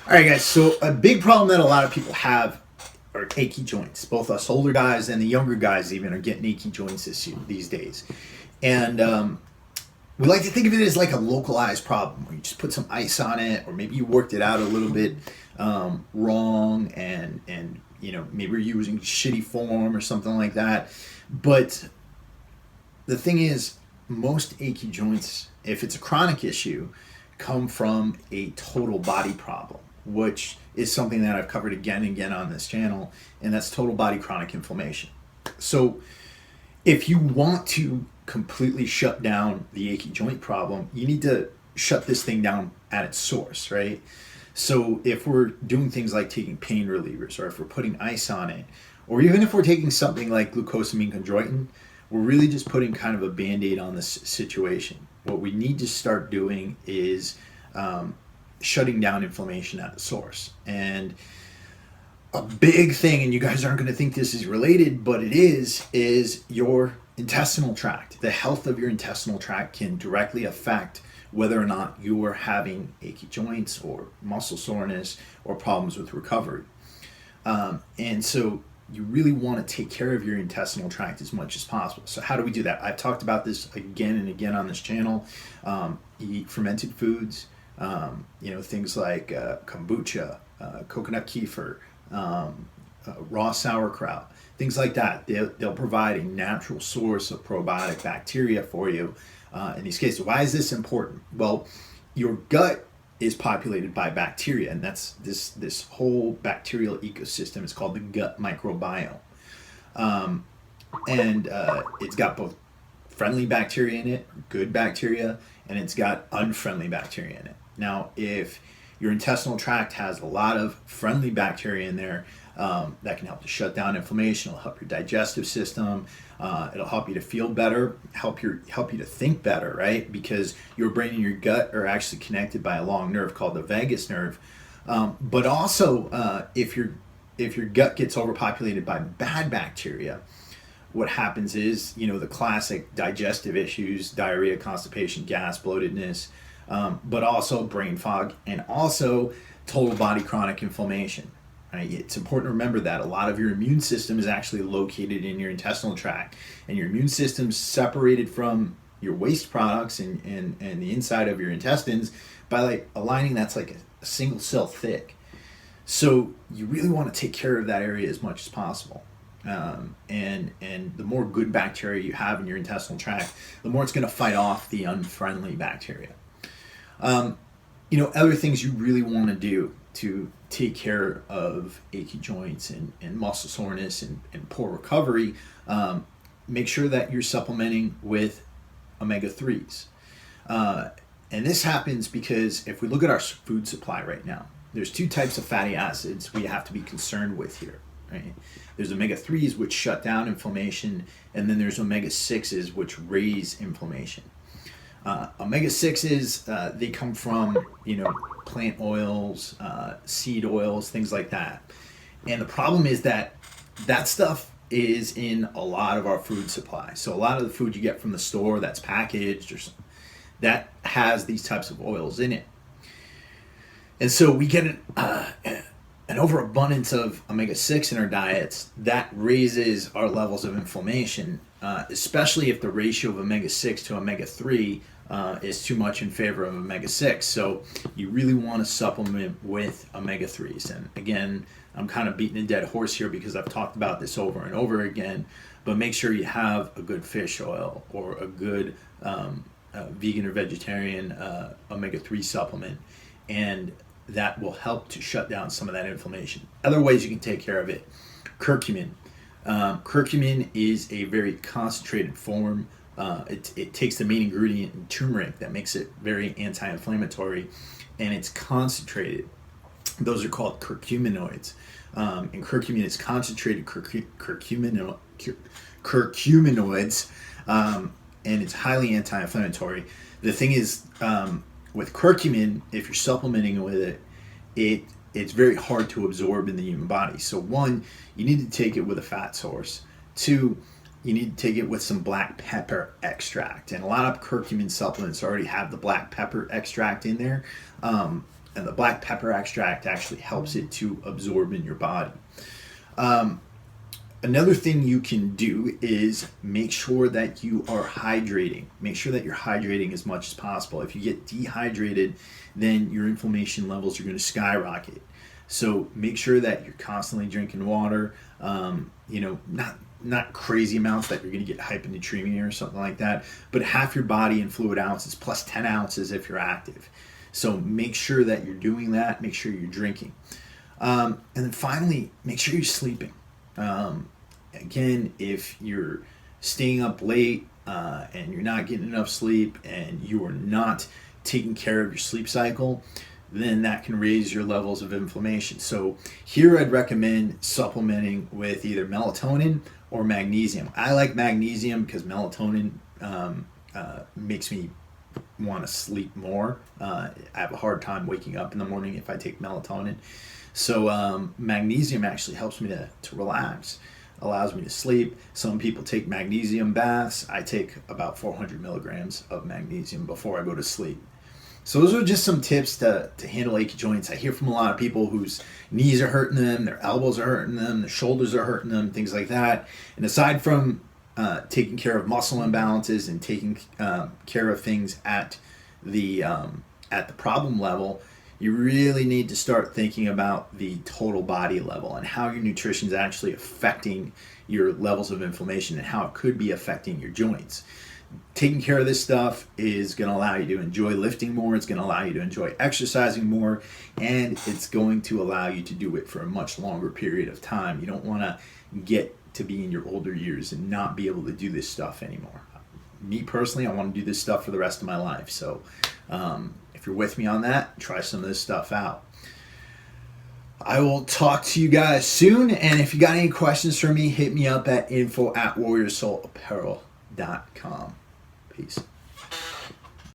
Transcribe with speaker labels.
Speaker 1: All right, guys. So a big problem that a lot of people have are achy joints. Both us older guys and the younger guys even are getting achy joints these days. And we like to think of it as like a localized problem where you just put some ice on it, or maybe you worked it out a little bit wrong, and maybe you're using shitty form or something like that. But the thing is, most achy joints, if it's a chronic issue, come from a total body problem, which is something that I've covered again and again on this channel, and that's total body chronic inflammation. So if you want to completely shut down the achy joint problem, you need to shut this thing down at its source, right? So if we're doing things like taking pain relievers, or if we're putting ice on it, or even if we're taking something like glucosamine chondroitin, we're really just putting kind of a band-aid on this situation. What we need to start doing is shutting down inflammation at the source. And a big thing, and you guys aren't going to think this is related, but it is your intestinal tract. The health of your intestinal tract can directly affect whether or not you are having achy joints or muscle soreness or problems with recovery. And so you really want to take care of your intestinal tract as much as possible. So how do we do that? I've talked about this again and again on this channel. Eat fermented foods, things like kombucha, coconut kefir, raw sauerkraut, things like that. They'll provide a natural source of probiotic bacteria for you in these cases. Why is this important? Well, your gut is populated by bacteria, and that's this whole bacterial ecosystem is called the gut microbiome. And it's got both friendly bacteria in it, good bacteria, and it's got unfriendly bacteria in it. Now, if your intestinal tract has a lot of friendly bacteria in there, that can help to shut down inflammation. It'll help your digestive system. It'll help you to feel better, help you to think better, right? Because your brain and your gut are actually connected by a long nerve called the vagus nerve. But also, if your gut gets overpopulated by bad bacteria, what happens is, the classic digestive issues, diarrhea, constipation, gas, bloatedness, but also brain fog, and also total body chronic inflammation. Right? It's important to remember that a lot of your immune system is actually located in your intestinal tract, and your immune system's separated from your waste products and the inside of your intestines by like a lining that's like a single cell thick. So you really want to take care of that area as much as possible. And the more good bacteria you have in your intestinal tract, the more it's going to fight off the unfriendly bacteria. Other things you really want to do to take care of achy joints and muscle soreness and poor recovery, make sure that you're supplementing with omega-3s. And this happens because if we look at our food supply right now, there's two types of fatty acids we have to be concerned with here. Right? There's omega-3s, which shut down inflammation, and then there's omega-6s, which raise inflammation. Omega-6s, they come from, plant oils, seed oils, things like that. And the problem is that stuff is in a lot of our food supply. So a lot of the food you get from the store that's packaged or something, that has these types of oils in it. And so we get an overabundance of omega-6 in our diets that raises our levels of inflammation, especially if the ratio of omega-6 to omega-3 is too much in favor of omega-6. So you really want to supplement with omega-3s. And again, I'm kind of beating a dead horse here because I've talked about this over and over again, but make sure you have a good fish oil or a good vegan or vegetarian omega-3 supplement, and that will help to shut down some of that inflammation. Other ways you can take care of it: curcumin. Curcumin is a very concentrated form. It takes the main ingredient in turmeric that makes it very anti-inflammatory, and it's concentrated. Those are called curcuminoids. And curcumin is concentrated curcuminoids, and it's highly anti-inflammatory. The thing is, with curcumin, if you're supplementing with it, it's very hard to absorb in the human body. So one, you need to take it with a fat source. Two, you need to take it with some black pepper extract. And a lot of curcumin supplements already have the black pepper extract in there. and the black pepper extract actually helps it to absorb in your body. Another thing you can do is make sure that you are hydrating. Make sure that you're hydrating as much as possible. If you get dehydrated, then your inflammation levels are going to skyrocket. So make sure that you're constantly drinking water. Not crazy amounts that you're going to get hyponatremia or something like that, but half your body in fluid ounces plus 10 ounces if you're active. So make sure that you're doing that. Make sure you're drinking. And then finally, make sure you're sleeping. Again, if you're staying up late and you're not getting enough sleep and you are not taking care of your sleep cycle, then that can raise your levels of inflammation. So here I'd recommend supplementing with either melatonin or magnesium. I like magnesium because melatonin makes me want to sleep more. I have a hard time waking up in the morning if I take melatonin. So magnesium actually helps me to relax, allows me to sleep. Some people take magnesium baths. I take about 400 milligrams of magnesium before I go to sleep. So those are just some tips to handle achy joints. I hear from a lot of people whose knees are hurting them, their elbows are hurting them, their shoulders are hurting them, things like that. And aside from taking care of muscle imbalances and taking care of things at the problem level, you really need to start thinking about the total body level and how your nutrition is actually affecting your levels of inflammation and how it could be affecting your joints. Taking care of this stuff is going to allow you to enjoy lifting more. It's going to allow you to enjoy exercising more, and it's going to allow you to do it for a much longer period of time. You don't want to get to be in your older years and not be able to do this stuff anymore. Me personally, I want to do this stuff for the rest of my life. So if you're with me on that, try some of this stuff out. I will talk to you guys soon, and if you got any questions for me, hit me up at info@warriorsoulapparel.com. Peace.